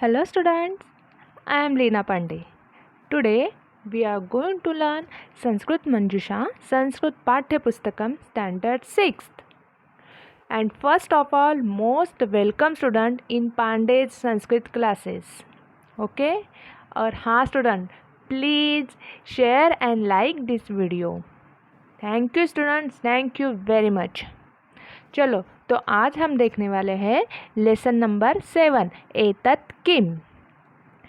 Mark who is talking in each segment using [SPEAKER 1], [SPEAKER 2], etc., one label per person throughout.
[SPEAKER 1] Hello students, I am Leena Pandey. Today we are going to learn Sanskrit Manjusha, Sanskrit Pathya Pustakam Standard 6th. And first of all, most welcome student in Pandey's Sanskrit classes. Okay? और हाँ student, please share and like this video. Thank you students, thank you very much. चलो तो आज हम देखने वाले हैं lesson number 7 एतत् किम।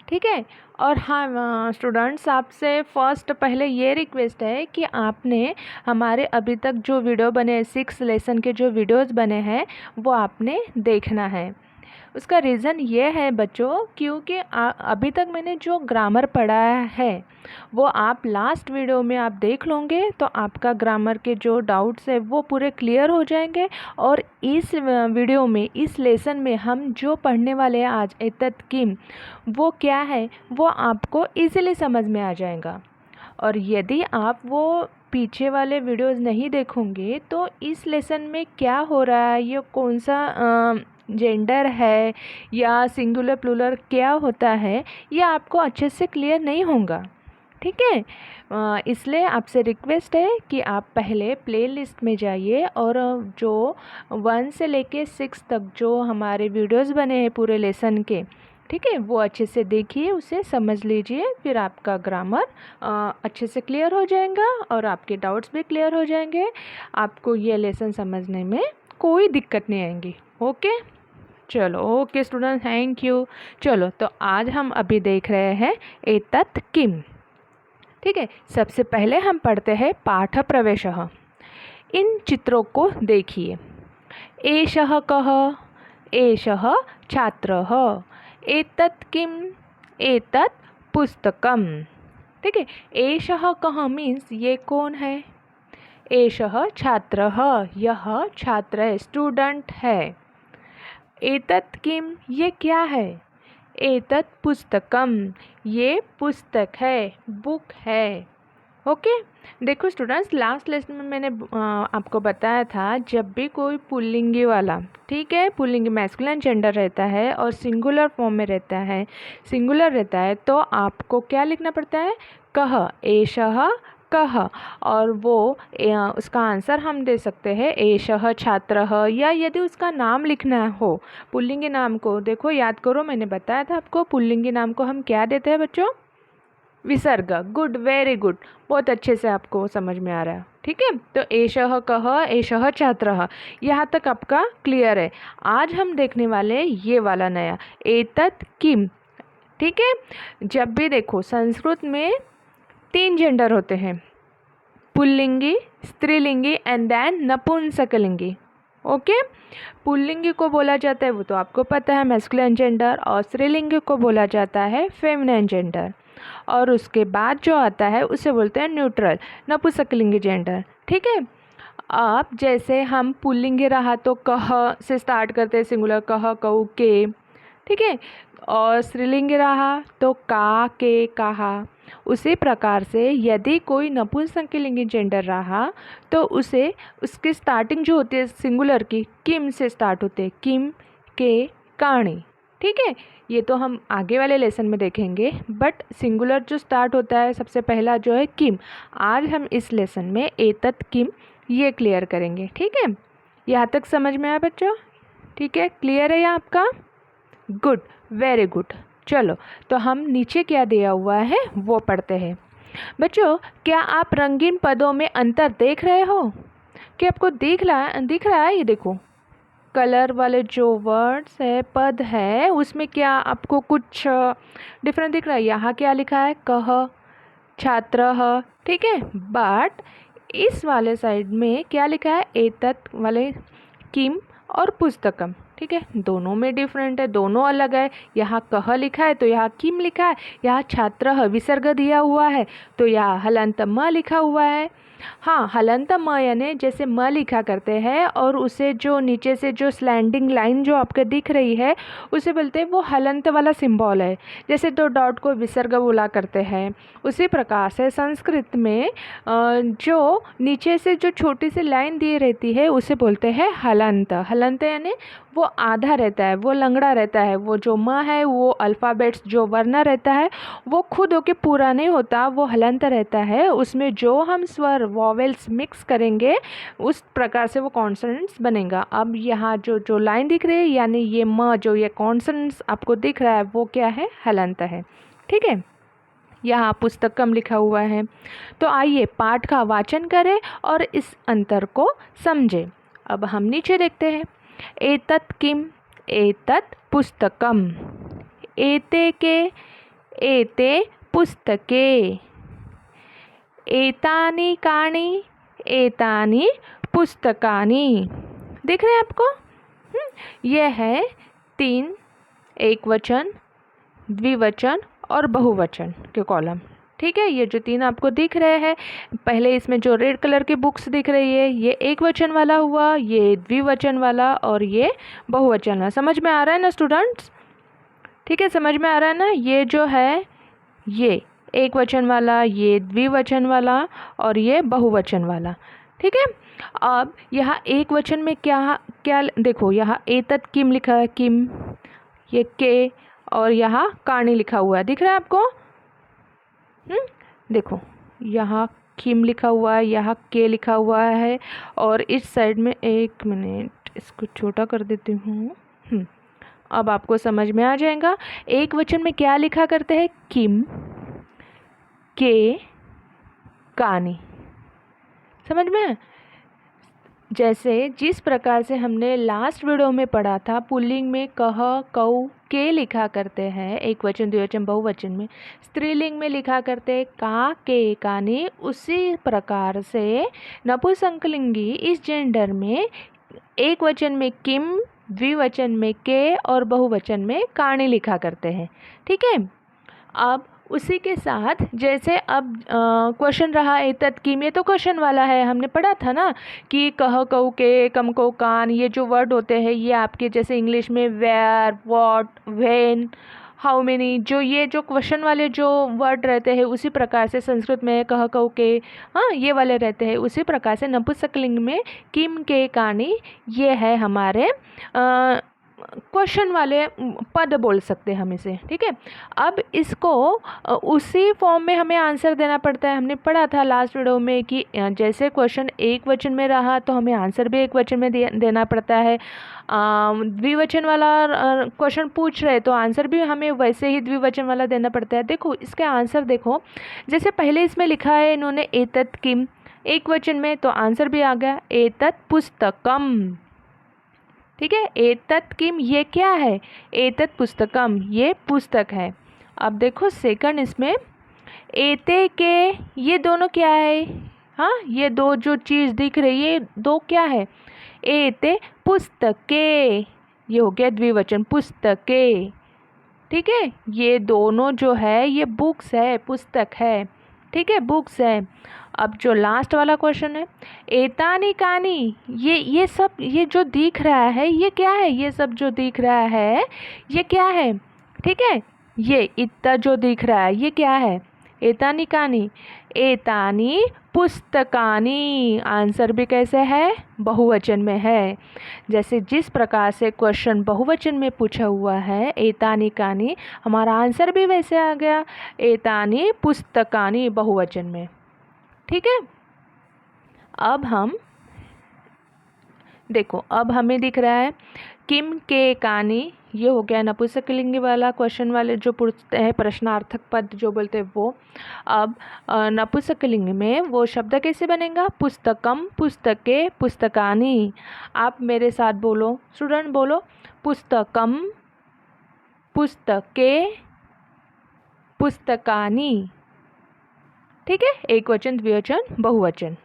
[SPEAKER 1] ठीक है। और हाँ स्टूडेंट्स, आपसे फर्स्ट पहले ये रिक्वेस्ट है कि आपने हमारे अभी तक जो वीडियो बने 6 लेसन के जो वीडियोस बने हैं वो आपने देखना है। उसका रीज़न ये है बच्चों, क्योंकि अभी तक मैंने जो ग्रामर पढ़ा है वो आप लास्ट वीडियो में आप देख लोगे तो आपका ग्रामर के जो डाउट्स है वो पूरे क्लियर हो जाएंगे। और इस वीडियो में, इस लेसन में हम जो पढ़ने वाले हैं आज एतत् किम, वो क्या है वो आपको इजीली समझ में आ जाएगा। और यदि आप वो पीछे वाले वीडियोस नहीं देखोगे तो इस लेसन में क्या हो रहा है, ये कौन सा जेंडर है या सिंगुलर प्लूरल क्या होता है, ये आपको अच्छे से क्लियर नहीं होगा। ठीक है। इसलिए आपसे रिक्वेस्ट है कि आप पहले प्लेलिस्ट में जाइए और जो 1 से लेके 6 तक जो हमारे वीडियोस बने हैं पूरे लेसन के, ठीक है, वो अच्छे से देखिए, उसे समझ लीजिए, फिर आपका ग्रामर अच्छे से क्लियर हो जाएगा और आपके डाउट्स भी क्लियर हो जाएंगे। आपको ये लेसन समझने में कोई दिक्कत नहीं आएगी। ओके, चलो ओके स्टूडेंट, थैंक यू। चलो तो आज हम अभी देख रहे हैं एतत् किम। ठीक है। सबसे पहले हम पढ़ते हैं पाठ प्रवेशः। इन चित्रों को देखिए। एषः कः, एषः छात्रः, एतत् किम, एतत् पुस्तकम। ठीक है। एषः कः मीन्स ये कौन है, एषः छात्रः, यह छात्र है, स्टूडेंट है। एतत् किम, ये क्या है, एतत् पुस्तकम, ये पुस्तक है, बुक है। ओके। देखो स्टूडेंट्स, लास्ट लेसन में मैंने आपको बताया था जब भी कोई पुल्लिंगी वाला, ठीक है, पुल्लिंगी मैस्कुलिन जेंडर रहता है और सिंगुलर फॉर्म में रहता है, सिंगुलर रहता है, तो आपको क्या लिखना पड़ता है, कह, एषः कह, और वो उसका आंसर हम दे सकते हैं एषः छात्रः, या यदि उसका नाम लिखना हो पुल्लिंगी नाम को, देखो याद करो मैंने बताया था आपको पुल्लिंगी नाम को हम क्या देते हैं बच्चों, विसर्ग। गुड, वेरी गुड, बहुत अच्छे से आपको समझ में आ रहा है। ठीक है। तो एषः कः, एषः छात्रः, यहाँ तक आपका क्लियर है। आज हम देखने वाले ये वाला नया एतत् किम। ठीक है। जब भी देखो संस्कृत में 3 जेंडर होते हैं, पुल्लिंगी, स्त्रीलिंगी एंड देन नपुंसकलिंगी। ओके। पुल्लिंगी को बोला जाता है, वो तो आपको पता है, मैस्कुलिन जेंडर, और स्त्रीलिंगी को बोला जाता है फेमिनिन जेंडर, और उसके बाद जो आता है उसे बोलते हैं न्यूट्रल, नपुंसकलिंगी जेंडर। ठीक है। अब जैसे हम पुल्लिंगी रहा तो कह से स्टार्ट करते हैं, सिंगुलर कह, कऊ, के। ठीक है। और स्त्रीलिंगी रहा तो का, के, कहा। उसी प्रकार से यदि कोई नपुंसकलिंगी जेंडर रहा तो उसे, उसकी स्टार्टिंग जो होती है सिंगुलर की, किम से स्टार्ट होते हैं, किम, के, काणी। ठीक है। ये तो हम आगे वाले लेसन में देखेंगे, बट सिंगुलर जो स्टार्ट होता है सबसे पहला जो है किम। आज हम इस लेसन में एतत् किम ये क्लियर करेंगे। ठीक है। यहाँ तक समझ में आया बच्चों? ठीक है, क्लियर है यहाँ आपका? Good, very good. चलो तो हम नीचे क्या दिया हुआ है वो पढ़ते हैं। बच्चों, क्या आप रंगीन पदों में अंतर देख रहे हो? क्या आपको दिख रहा है? ये देखो कलर वाले जो वर्ड्स है, पद है, उसमें क्या आपको कुछ डिफरेंट दिख रहा है? यहाँ क्या लिखा है, कह, छात्रः। ठीक है। बट इस वाले साइड में क्या लिखा है, एतत् वाले किम और पुस्तकम। ठीक है। दोनों में डिफरेंट है, दोनों अलग है। यहाँ कह लिखा है तो यहाँ किम लिखा है, यहाँ छात्रः विसर्ग दिया हुआ है तो यहाँ हलंत म लिखा हुआ है। हाँ, हलंत म यानी जैसे म लिखा करते हैं और उसे जो नीचे से जो स्लैंडिंग लाइन जो आपको दिख रही है उसे बोलते हैं वो हलंत वाला सिंबल है। जैसे 2 डॉट को विसर्ग बोला करते हैं, उसी प्रकार से संस्कृत में जो नीचे से जो छोटी सी लाइन दी रहती है उसे बोलते हैं हलंत। हलंत यानी वो आधा रहता है, वो लंगड़ा रहता है। वो जो म है वो अल्फ़ाबेट्स जो वर्ण रहता है वो खुद होके पूरा नहीं होता, वो हलंत रहता है। उसमें जो हम स्वर वॉवेल्स मिक्स करेंगे उस प्रकार से वो कॉन्सोनेंट्स बनेगा। अब यहाँ जो जो लाइन दिख रही है यानी ये म जो ये कॉन्सोनेंट्स आपको दिख रहा है वो क्या है, हलंत है। ठीक है, यहाँ पुस्तकम लिखा हुआ है। तो आइए पाठ का वाचन करें और इस अंतर को समझें। अब हम नीचे देखते हैं। एतत् किम, एतत् पुस्तकम, एते के, एते पुस्तके, एतानि कानि, एतानि पुस्तकानि। दिख रहे हैं आपको? यह है 3 एक वचन, द्विवचन और बहुवचन के कॉलम। ठीक है, ये जो 3 आपको दिख रहे हैं, पहले इसमें जो रेड कलर की बुक्स दिख रही है ये एक वचन वाला हुआ, ये द्विवचन वाला और ये बहुवचन वाला। समझ में आ रहा है ना स्टूडेंट्स? ठीक है, समझ में आ रहा है ना? ये जो है ये एक वचन वाला, ये द्विवचन वाला और ये बहुवचन वाला। ठीक है, अब यहाँ एक वचन में क्या क्या देखो, यहाँ एतत् किम लिखा है, किम, ये के, और यहाँ काणी लिखा हुआ है। दिख रहा है आपको? देखो यहाँ किम लिखा हुआ है, यहाँ के लिखा हुआ है और इस साइड में, एक मिनट इसको छोटा कर देती हूँ। अब आपको समझ में आ जाएगा। एक वचन में क्या लिखा करते हैं, किम, के, कानी। समझ में? जैसे जिस प्रकार से हमने लास्ट वीडियो में पढ़ा था, पुल्लिंग में कह, कौ, के लिखा करते हैं एक वचन, द्विवचन, बहुवचन में। स्त्रीलिंग में लिखा करते हैं का, के, कानी। उसी प्रकार से नपुंसकलिंगी इस जेंडर में एक वचन में किम, द्विवचन में के और बहुवचन में काणी लिखा करते हैं। ठीक है, अब उसी के साथ जैसे अब क्वेश्चन रहा एतत् किम, ये तो क्वेश्चन वाला है। हमने पढ़ा था ना कि कह, कौ, के, कम, कौ, कान, ये जो वर्ड होते हैं ये आपके जैसे इंग्लिश में where, what, when, how many, जो ये जो क्वेश्चन वाले जो वर्ड रहते हैं उसी प्रकार से संस्कृत में कह, कौ, के, हाँ ये वाले रहते हैं। उसी प्रकार से नपुंसकलिंग में किम, के, कानी ये है हमारे क्वेश्चन वाले पद बोल सकते हैं हम इसे। ठीक है, अब इसको उसी फॉर्म में हमें आंसर देना पड़ता है। हमने पढ़ा था लास्ट वीडियो में कि जैसे क्वेश्चन एक वचन में रहा तो हमें आंसर भी एक वचन में देना पड़ता है। द्विवचन वाला क्वेश्चन पूछ रहे तो आंसर भी हमें वैसे ही द्विवचन वाला देना पड़ता है। देखो इसके आंसर देखो, जैसे पहले इसमें लिखा है इन्होंने एतत् किम एक वचन में, तो आंसर भी आ गया एतत् पुस्तकम। ठीक है, एतत् किम ये क्या है, एतत् पुस्तकम ये पुस्तक है। अब देखो सेकंड इसमें एते के, ये दोनों क्या है, हाँ ये दो जो चीज़ दिख रही है दो क्या है, एते पुस्तके, ये हो गया द्विवचन पुस्तके। ठीक है, ये दोनों जो है ये बुक्स है, पुस्तक है। ठीक है, बुक्स है। अब जो लास्ट वाला क्वेश्चन है एतानी कानी, ये सब ये जो दिख रहा है ये क्या है, ये सब जो दिख रहा है ये क्या है। ठीक है, ये इतना जो दिख रहा है ये क्या है, एतानी कानी, एतानी पुस्तकानी। आंसर भी कैसे है, बहुवचन में है। जैसे जिस प्रकार से क्वेश्चन बहुवचन में पूछा हुआ है एतानी कानी, हमारा आंसर भी वैसे आ गया एतानी पुस्तकानी बहुवचन में। ठीक है, अब हम देखो, अब हमें दिख रहा है किम, के, कानी, ये हो गया नपुंसकलिंगी वाला क्वेश्चन वाले जो पूछते हैं प्रश्नार्थक पद जो बोलते हैं वो। अब नपुंसकलिंग में वो शब्द कैसे बनेगा, पुस्तकम, पुस्तके, पुस्तकानी। आप मेरे साथ बोलो, स्टूडेंट बोलो, पुस्तकम, पुस्तके, पुस्तकानी। ठीक है, एक वचन, द्विवचन, बहुवचन।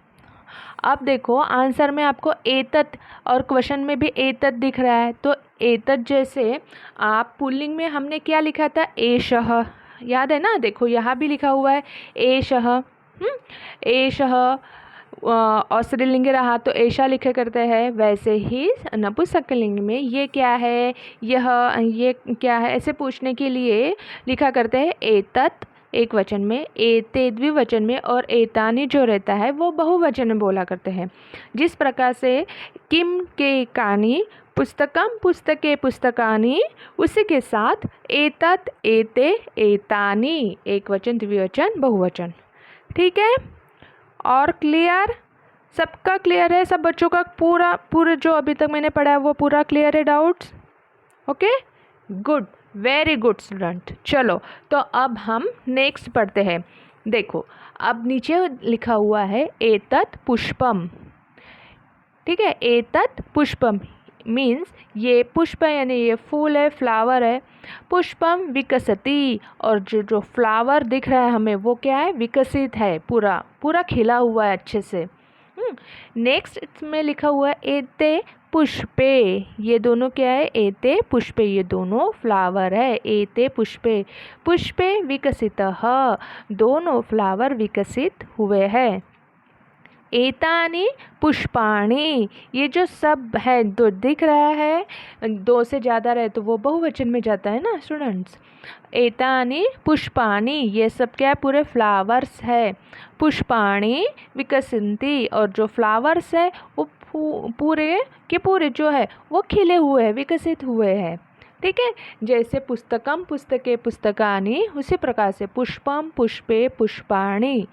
[SPEAKER 1] अब देखो आंसर में आपको एतत् और क्वेश्चन में भी एतत् दिख रहा है, तो एतत् जैसे आप पुल्लिंग में हमने क्या लिखा था, एषः, याद है ना? देखो यहाँ भी लिखा हुआ है एषः, एषः, और स्त्रीलिंग रहा तो ऐशा लिखे करते हैं। वैसे ही नपुंसकलिंग में ये क्या है, ये क्या है, ऐसे पूछने के लिए लिखा करते हैं एतत् एक वचन में, एते द्विवचन में और एतानी जो रहता है वो बहुवचन में बोला करते हैं। जिस प्रकार से किम, के, कानी पुस्तकम पुस्तके पुस्तकानि, उसी के साथ एतत् एते एतानि, एक वचन द्विवचन बहुवचन। ठीक है, और क्लियर? सबका क्लियर है? सब बच्चों का पूरे जो अभी तक मैंने पढ़ा है वो पूरा क्लियर है? Doubts? Okay, good, very good student. चलो, तो अब हम नेक्स्ट पढ़ते हैं। देखो, अब नीचे लिखा हुआ है एतत् पुष्पम। ठीक है, एतत् पुष्पम मीन्स ये पुष्प है, यानी ये फूल है, फ्लावर है। पुष्पम विकसति, और जो फ्लावर दिख रहा है हमें वो क्या है? विकसित है, पूरा पूरा खिला हुआ है अच्छे से। नेक्स्ट इसमें लिखा हुआ है एते पुष्पे, ये दोनों क्या है? एते पुष्पे, ये दोनों फ्लावर है। एते पुष्पे, पुष्पे विकसितः, दोनों फ्लावर विकसित हुए हैं। एतानि पुष्पाणि, ये जो सब है दो दिख रहा है, दो से ज़्यादा रहे तो वो बहुवचन में जाता है ना स्टूडेंट्स। एतानि पुष्पाणि, ये सब क्या है? पूरे फ्लावर्स है। पुष्पाणि विकसन्ति, और जो फ्लावर्स है वो पूरे के पूरे जो है वो खिले हुए हैं, विकसित हुए हैं। ठीक है, जैसे पुस्तकम पुस्तके पुस्तकानि, उसी प्रकार से पुष्पम पुष्पे पुष्पाणि।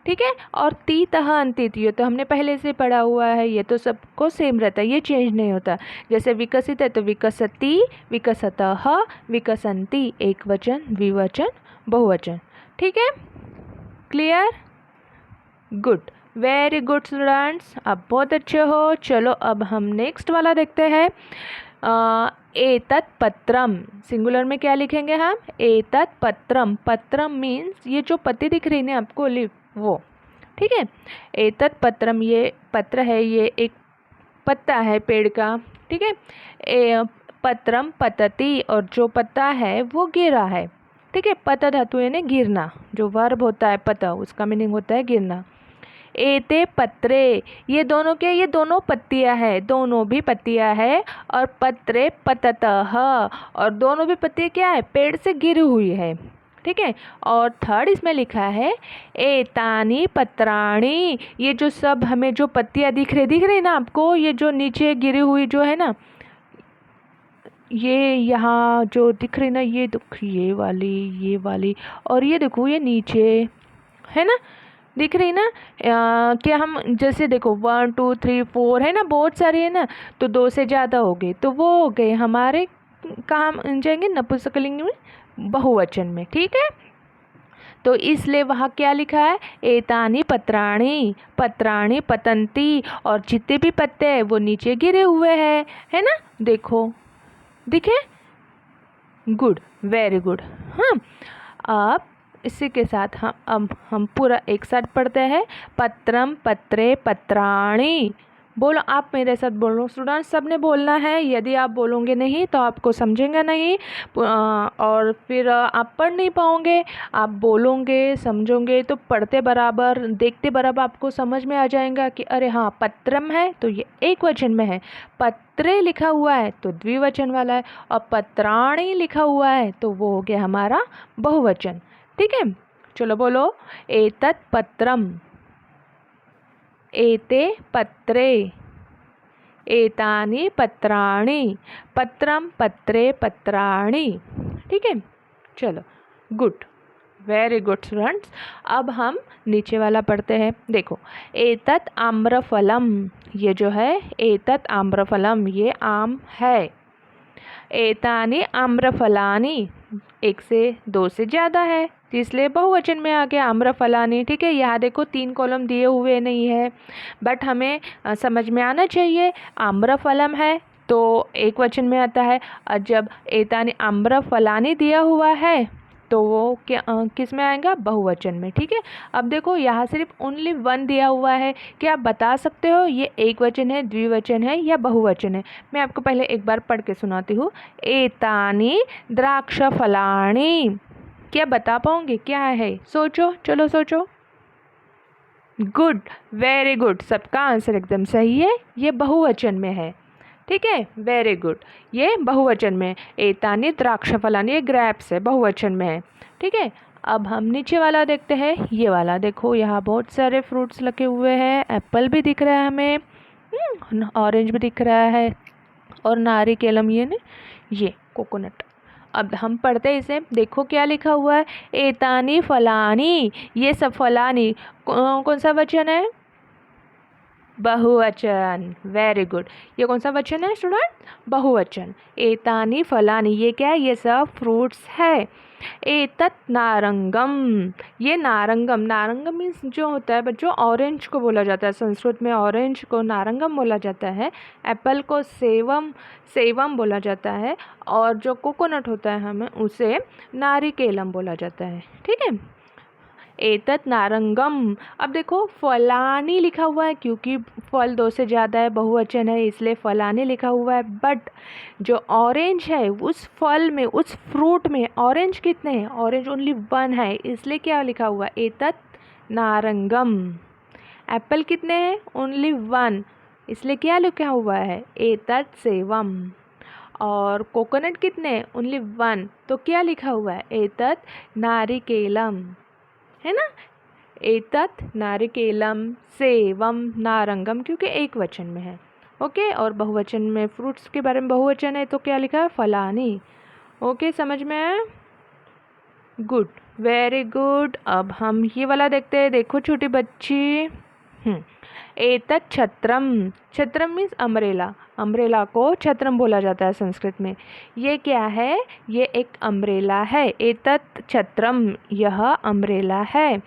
[SPEAKER 1] ठीक है, और तीतः अंतित, ये तो हमने पहले से पढ़ा हुआ है, ये तो सबको सेम रहता है, ये चेंज नहीं होता। जैसे विकसित है तो विकसति, विकसतः, विकसन्ति, एक वचन द्विवचन बहुवचन। ठीक है, clear? Good, very good students, अब बहुत अच्छे हो। चलो, अब हम नेक्स्ट वाला देखते हैं। एतत् पत्रम, सिंगुलर में क्या लिखेंगे हम? एतत् पत्रम। पत्रम मीन्स ये जो पत्ती दिख रही है ना आपको, लीफ, वो। ठीक है, एतत् पत्रम, ये पत्र है, ये एक पत्ता है पेड़ का। ठीक है, पत्रम पतति, और जो पत्ता है वो गिरा है। ठीक है, पत धातु यानी गिरना, जो वर्ब होता है पता, उसका मीनिंग होता है गिरना। एते पत्रे, ये दोनों क्या? ये दोनों पत्तियां है, दोनों भी पत्तियां है। और पत्रे पततः, और दोनों भी पत्तियां क्या है? पेड़ से गिरी हुई है। ठीक है, और थर्ड इसमें लिखा है एतानि पत्राणि, ये जो सब हमें जो पत्तियां दिख रही ना आपको, ये जो नीचे गिरी हुई जो है ना, ये यहाँ जो दिख रही ना, ये देखो, ये वाली, और ये देखो ये नीचे है ना, दिख रही ना? क्या हम जैसे देखो 1 2 3 4 है ना, बहुत सारे है ना, तो 2 से ज़्यादा हो गए तो वो हो गए हमारे, कहाँ जाएंगे? नपुंसकलिंग में, बहुवचन में। ठीक है, तो इसलिए वहाँ क्या लिखा है? एतानि पत्राणि, पत्राणि पतंती, और जितने भी पत्ते हैं वो नीचे गिरे हुए हैं, है ना? देखो, दिखे? Good, very good. हाँ, अब इसी के साथ हम पूरा एक साथ पढ़ते हैं। पत्रम पत्रे पत्राणि, बोलो, आप मेरे साथ बोलो स्टूडेंट्स, सबने बोलना है। यदि आप बोलोगे नहीं तो आपको समझेंगे नहीं, और फिर आप पढ़ नहीं पाओगे। आप बोलोगे, समझोगे तो पढ़ते बराबर, देखते बराबर आपको समझ में आ जाएगा कि अरे हाँ, पत्रम है तो ये एक वचन में है, पत्रे लिखा हुआ है तो द्विवचन वाला है, और पत्राणि लिखा हुआ है तो वो हो गया हमारा बहुवचन। ठीक है, चलो बोलो, एतत् पत्रम, एते पत्रे, एतानि पत्राणि, पत्रम पत्रे पत्राणि। ठीक है, चलो, गुड, वेरी गुड स्टूडेंट्स। अब हम नीचे वाला पढ़ते हैं। देखो, एतत् आम्रफलम, ये जो है एतत् आम्रफलम, ये आम है। एतानि आम्रफलानि, एक से दो से ज़्यादा है, इसलिए बहुवचन में आ गया आम्रफलानि। ठीक है, यहाँ देखो 3 कॉलम दिए हुए नहीं है, बट हमें समझ में आना चाहिए। आम्रफलम है तो एक वचन में आता है, और जब एतानि आम्रफलानि दिया हुआ है तो वो क्या किस में आएगा? बहुवचन में। ठीक है, अब देखो यहाँ सिर्फ ओनली 1 दिया हुआ है, क्या आप बता सकते हो ये एक वचन है, द्विवचन है या बहुवचन है? मैं आपको पहले एक बार पढ़ के सुनाती हूँ। एतानि द्राक्षफलानि, क्या बता पाओगे क्या है? सोचो, चलो सोचो। गुड, वेरी गुड, सबका आंसर एकदम सही है, ये बहुवचन में है। ठीक है, वेरी गुड, ये बहुवचन में। एतानि द्राक्षफलानि, ये ग्रेप्स है, बहुवचन में है। ठीक है, अब हम नीचे वाला देखते हैं। ये वाला देखो, यहाँ बहुत सारे फ्रूट्स लगे हुए हैं, एप्पल भी दिख रहा है हमें, ऑरेंज भी दिख रहा है, और नारिकेलम ये कोकोनट। अब हम पढ़ते हैं इसे, देखो क्या लिखा हुआ है, एतानी फलानी, ये सब फलानी कौन सा वचन है, बहुवचन। Very good. ये कौन सा वचन है स्टूडेंट, बहुवचन। एतानी फलानी, ये क्या है, ये सब फ्रूट्स है। एतत् नारंगम, ये नारंगम, नारंगम मीन्स जो होता है बच्चों ऑरेंज को बोला जाता है, संस्कृत में ऑरेंज को नारंगम बोला जाता है। एप्पल को सेवम सेवम बोला जाता है, और जो कोकोनट होता है हमें उसे नारिकेलम बोला जाता है। ठीक है, एतत् नारंगम। अब देखो फलानी लिखा हुआ है, क्योंकि फल दो से ज़्यादा है, बहुवचन है, इसलिए फलानी लिखा हुआ है। बट जो ऑरेंज है उस फल में, उस फ्रूट में ऑरेंज कितने हैं, ऑरेंज ओनली वन है, इसलिए क्या लिखा हुआ है, एतत् नारंगम। एप्पल कितने हैं, ओनली वन, इसलिए क्या लिखा हुआ है, एतत् सेवम। और कोकोनट कितने, ओनली वन, तो क्या लिखा हुआ है, एतत् नारिकेलम, है ना। एतत् नारिकेलम सेवम नारंगम, क्योंकि एक वचन में है। ओके, और बहुवचन में फ्रूट्स के बारे में बहुवचन है तो क्या लिखा है, फलानी। ओके, समझ में आया, गुड, वेरी गुड। अब हम ये वाला देखते हैं, देखो छोटी बच्ची। एतत् छत्रम, छत्रम मीन्स अम्ब्रेला, अम्ब्रेला को छत्रम बोला जाता है संस्कृत में। ये क्या है, ये एक अम्ब्रेला है। एतत् छत्रम, यह अम्ब्रेला है।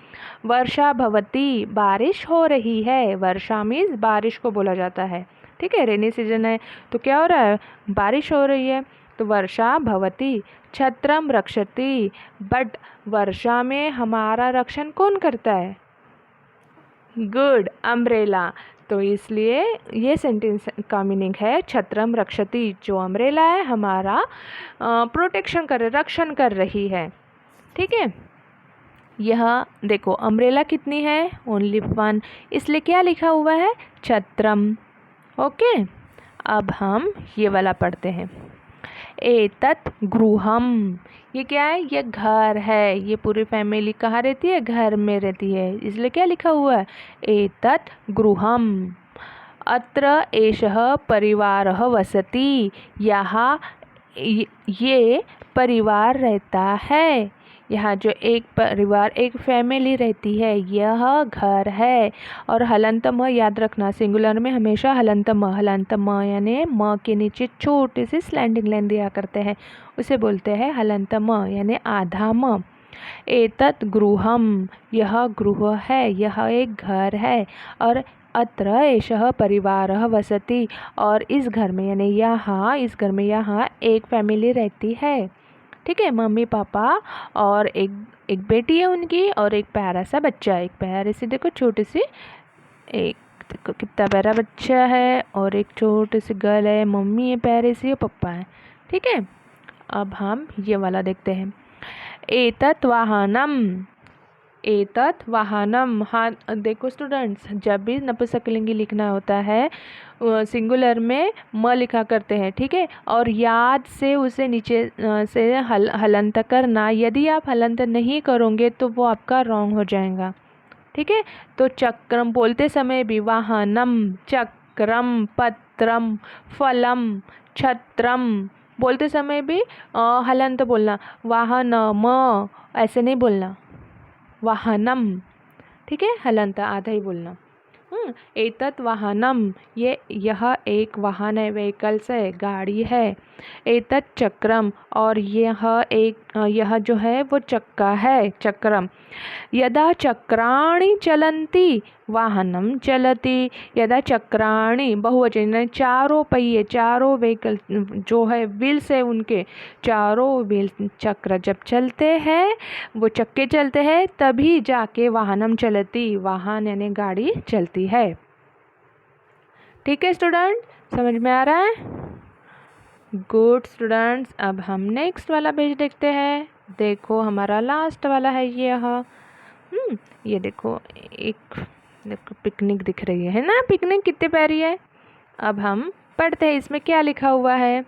[SPEAKER 1] वर्षा भवती, बारिश हो रही है, वर्षा मीन्स बारिश को बोला जाता है। ठीक है, रेनी सीजन है तो क्या हो रहा है, बारिश हो रही है, तो वर्षा भवती। छत्रम रक्षति, बट वर्षा में हमारा रक्षण कौन करता है, गुड, अम्ब्रेला। तो इसलिए ये सेंटेंस का मीनिंग है छत्रम रक्षति, जो अम्ब्रेला है हमारा प्रोटेक्शन कर, रक्षण कर रही है। ठीक है, यह देखो अम्ब्रेला कितनी है, ओनली वन, इसलिए क्या लिखा हुआ है, छत्रम। ओके, अब हम ये वाला पढ़ते हैं। एतत् गृहम, ये क्या है, ये घर है, ये पूरी फैमिली कहाँ रहती है, घर में रहती है, इसलिए क्या लिखा हुआ है, एतत् गृहम। अत्र एषः परिवारः वसति, यहाँ ये परिवार रहता है, यहाँ जो एक परिवार, एक फैमिली रहती है, यह घर है। और हलंत म याद रखना, सिंगुलर में हमेशा हलंत म यानी म के नीचे छोटी सी स्लैंडिंग लाइन दिया करते हैं, उसे बोलते हैं हलंत म यानी आधा म। एतत् गृहम, यह गृह है, यह एक घर है। और अत्र एषः परिवारः वसति, और इस घर में यानी यहाँ, इस घर में यहाँ एक फैमिली रहती है। ठीक है, मम्मी पापा और एक बेटी है उनकी, और एक प्यारा सा बच्चा है, एक प्यारी सी, देखो छोटी सी, एक देखो कितना प्यारा बच्चा है, और एक छोटी सी गर्ल है, मम्मी है प्यारी सी, पापा है। ठीक है, अब हम ये वाला देखते हैं। एतत् वाहनम, एतत् वाहनम, हाँ देखो स्टूडेंट्स, जब भी नपुंसकलिंगी लिखना होता है सिंगुलर में म लिखा करते हैं। ठीक है, और याद से उसे नीचे से हलंत करना, यदि आप हलंत नहीं करोगे तो वो आपका रॉन्ग हो जाएगा। ठीक है, तो चक्रम बोलते समय भी वाहनम, चक्रम, पत्रम, फलम, छत्रम बोलते समय भी हलंत बोलना, वाहनम ऐसे नहीं बोलना, वाहनम। ठीक है, हलंत आधा ही बोलना। एतत् वाहनम, यह एक वाहन है, व्हीकल्स है, गाड़ी है। एतत् चक्रम, और यह जो है वो चक्का है, चक्रम। यदा चक्राणि चलन्ति वाहनम चलति, यदा चक्राणि बहुवचन, चारों पहिए, चारों व्हीकल जो है व्हील्स है उनके, चारों व्हील चक्र जब चलते हैं, वो चक्के चलते हैं, तभी जाके वाहनम चलती, वाहन यानी गाड़ी चलती है। ठीक है स्टूडेंट, समझ में आ रहा है, गुड स्टूडेंट्स। अब हम नेक्स्ट वाला पेज देखते हैं, देखो हमारा लास्ट वाला है ये देखो, देखो पिकनिक दिख रही है ना, पिकनिक कितनी प्यारी है। अब हम पढ़ते हैं इसमें क्या लिखा हुआ है।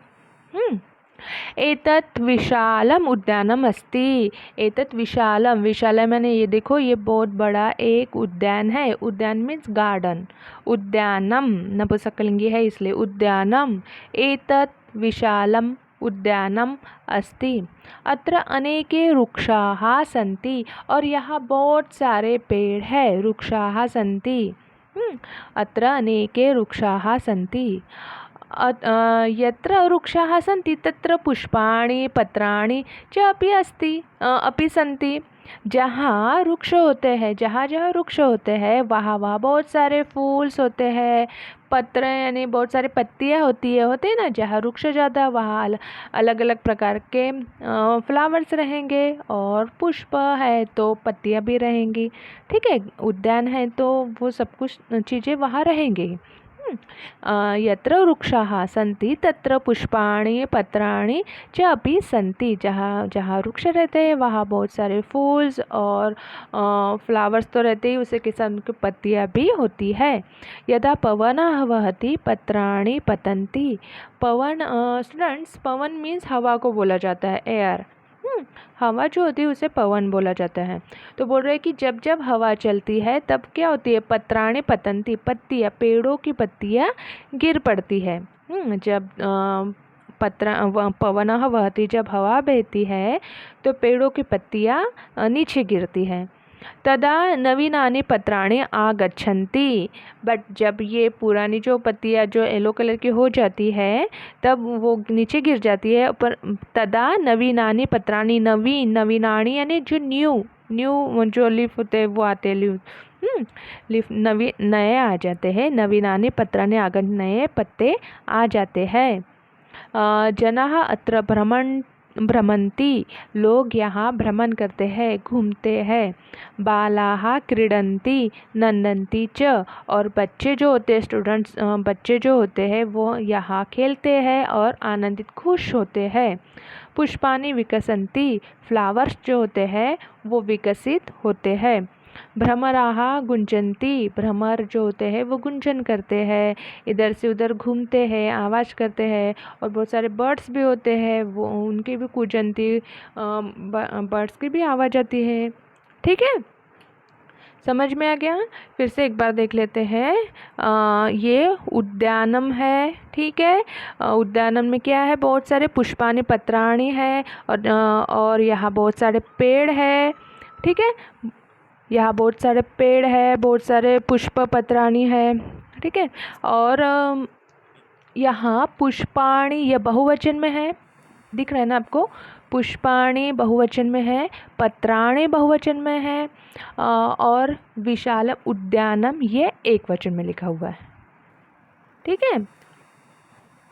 [SPEAKER 1] एतत् विशालम उद्यानम अस्ति। एतत् विशालम, विशालम मैंने ये देखो ये बहुत बड़ा एक उद्यान है। उद्यान मीन्स गार्डन। उद्यानम नपुंसकलिंगी है इसलिए उद्यानम। एतत् विशालम उद्यानम अस्ति। अत्र अनेके वृक्षाः सन्ति। और यहाँ बहुत सारे पेड़ है। वृक्षाः सन्ति। अत्र अनेके वृक्षाः सन्ति। यत्र वृक्षाः सन्ति तत्र पुष्पाणि पत्राणि च अपि सन्ति। जहाँ वृक्ष होते हैं, जहाँ जहाँ वृक्ष होते हैं वहाँ वहाँ बहुत सारे फूल्स होते हैं। पत्र यानी बहुत सारी पत्तियाँ होती है, होते हैं ना। जहाँ वृक्ष ज़्यादा वहाँ अलग अलग प्रकार के फ्लावर्स रहेंगे। और पुष्प है तो पत्तियाँ भी रहेंगी। ठीक है, उद्यान है तो वो सब कुछ चीज़ें वहाँ रहेंगी। यत्र वृक्षाः सन्ति तत्र पुष्पाणि पत्राणि च अपि सन्ति। जहाँ जहाँ वृक्ष रहते हैं वहाँ बहुत सारे फूल्स और फ्लावर्स तो रहते ही, उसी के साथ उनकी पत्तियाँ भी होती है। यदा पवनः वहति पत्राणि पतन्ति। पवन स्टूडेंट्स, पवन मीन्स हवा को बोला जाता है, एयर। हवा जो होती है उसे पवन बोला जाता है। तो बोल रहे हैं कि जब जब हवा चलती है तब क्या होती है, पत्राणि पतंती, पत्तियाँ, पेड़ों की पत्तियाँ गिर पड़ती है। जब पवनः वहति, जब हवा बहती है तो पेड़ों की पत्तियाँ नीचे गिरती है। तदा नवीनानि पत्राणि आगच्छन्ति। बट जब ये पुरानी जो पत्तियाँ जो येलो कलर की हो जाती है तब वो नीचे गिर जाती है। पर तदा नवीनानि पत्राणि, नवीनानि यानी जो न्यू जो लीफ होते हैं वो आते हैं, लीफ नए आ जाते हैं। नवीनानि पत्राणि नए पत्ते आ जाते हैं। जनाः अत्र भ्रमन्ति, लोग यहाँ भ्रमण करते हैं, घूमते हैं। बालाः क्रीडन्ति नन्दन्ति च, और बच्चे जो होते हैं, स्टूडेंट्स बच्चे जो होते हैं वो यहाँ खेलते हैं और आनंदित खुश होते हैं। पुष्पाणि विकसन्ति, फ्लावर्स जो होते हैं वो विकसित होते हैं। भ्रमराः गुंजन्ति, भ्रमर जो होते हैं वो गुंजन करते हैं, इधर से उधर घूमते हैं, आवाज़ करते हैं। और बहुत सारे बर्ड्स भी होते हैं, वो उनकी भी गुंजन्ति, बर्ड्स की भी आवाज़ आती है। ठीक है, समझ में आ गया। फिर से एक बार देख लेते हैं। ये उद्यानम है। ठीक है, उद्यानम में क्या है, बहुत सारे पुष्पाणि पत्राणि है और यहाँ बहुत सारे पेड़ है। ठीक है, यहाँ बहुत सारे पेड़ है, बहुत सारे पुष्प पत्राणि है। ठीक है, और यहाँ पुष्पाणि यह बहुवचन में है, दिख रहा है ना आपको। पुष्पाणि बहुवचन में है, पत्राणि बहुवचन में है, और विशाल उद्यानम ये एक वचन में लिखा हुआ है। ठीक है,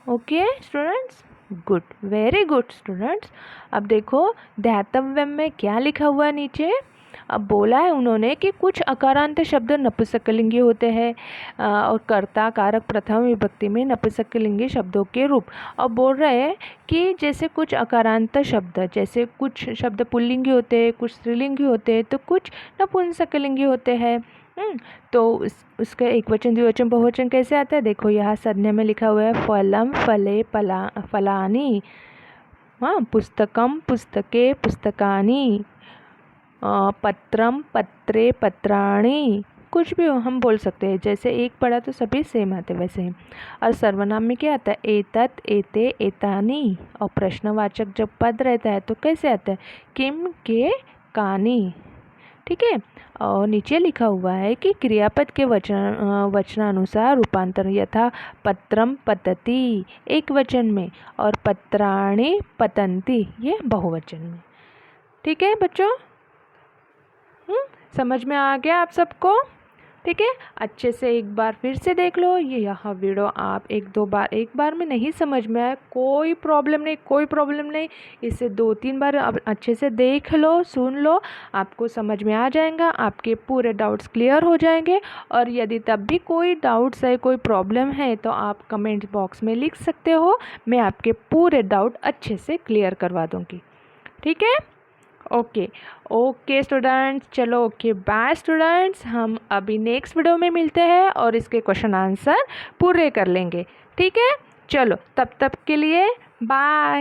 [SPEAKER 1] okay students, good, very good students. अब देखो ध्यातव्यम में क्या लिखा हुआ है नीचे। अब बोला है उन्होंने कि कुछ अकारांत शब्द नपुंसकलिंगी होते हैं और कर्ता कारक प्रथम विभक्ति में नपुंसकलिंगी शब्दों के रूप। अब बोल रहे हैं कि जैसे कुछ अकारांत शब्द, जैसे कुछ शब्द पुल्लिंगी होते हैं, कुछ स्त्रीलिंगी होते हैं, तो कुछ नपुंसकलिंगी होते हैं। तो उसका एक वचन द्विवचन बहुवचन कैसे आता है, देखो यहाँ संज्ञा में लिखा हुआ है फलम फले फलानी, हाँ, पुस्तकम पुस्तके पुस्तकानि, पत्रम पत्रे पत्राणि, कुछ भी हम बोल सकते हैं। जैसे एक पढ़ा तो सभी सेम आते वैसे ही। और सर्वनाम में क्या आता है, एतत् एते एतानि। और प्रश्नवाचक जब पद रहता है तो कैसे आता है, किम के कानि। ठीक है, और नीचे लिखा हुआ है कि क्रियापद के वचनानुसार रूपांतर, यथा पत्रम पतति एक वचन में और पत्राणि पतन्ति ये बहुवचन में। ठीक है बच्चों, समझ में आ गया आप सबको। ठीक है, अच्छे से एक बार फिर से देख लो ये यहाँ वीडियो। आप एक बार में नहीं समझ में आया कोई प्रॉब्लम नहीं, कोई प्रॉब्लम नहीं। इसे 2-3 बार अब अच्छे से देख लो, सुन लो, आपको समझ में आ जाएगा, आपके पूरे डाउट्स क्लियर हो जाएंगे। और यदि तब भी कोई डाउट्स है, कोई प्रॉब्लम है तो आप कमेंट बॉक्स में लिख सकते हो, मैं आपके पूरे डाउट अच्छे से क्लियर करवा दूँगी। ठीक है, ओके स्टूडेंट्स, चलो ओके बाय स्टूडेंट्स। हम अभी नेक्स्ट वीडियो में मिलते हैं और इसके क्वेश्चन आंसर पूरे कर लेंगे। ठीक है, चलो तब तक के लिए बाय।